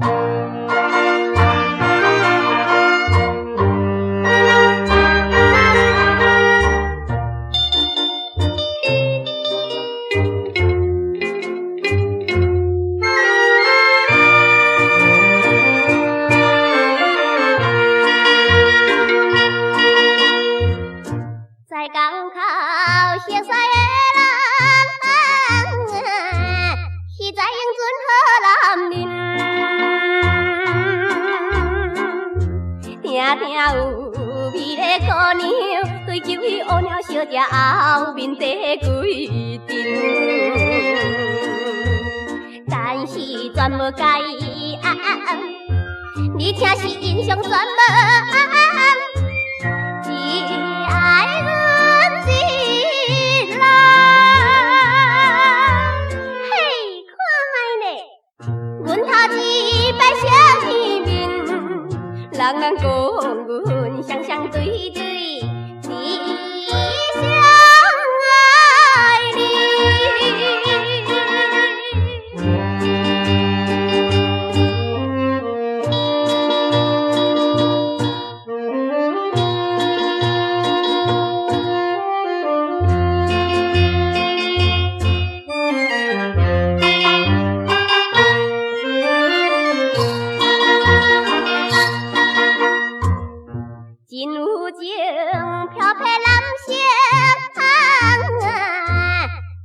在港口熟悉的人，是在英俊好男人。听听有美丽姑娘对求伊乌鸟小姐后面地规定，但是全无介意，你听是印象全无。人人讲阮双双对对，只相爱你。真有情飘飘男声，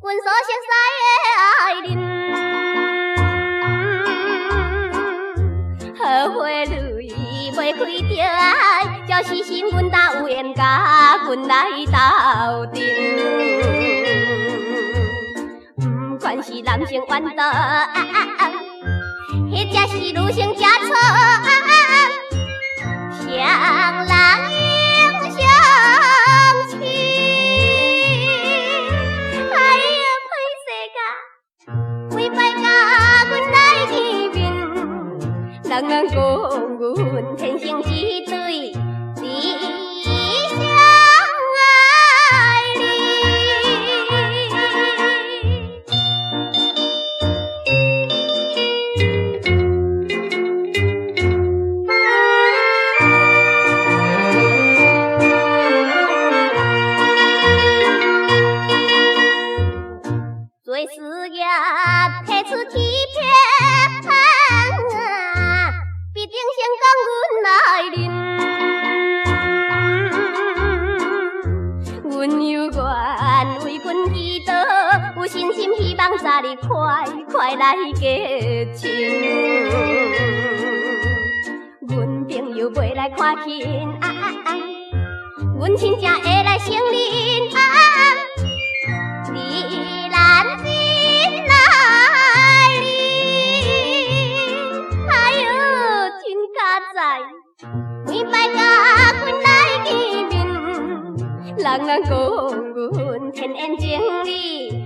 阮所熟悉的爱人，好花蕊袂开着爱，就是心阮答有缘甲阮来斗阵。不管是男性怨道，迄才是女性吃醋。双人英相亲，哎呀，歹势甲，每摆甲阮来见面，人人讲阮天生一对，只相爱你。做事业提出欺骗，必定先讲阮来忍。阮有缘为阮祈祷，有信心希望早日快快来结亲。阮朋友袂来看亲，阮亲情会来承认。每摆甲阮来见面，人人讲阮天缘情理。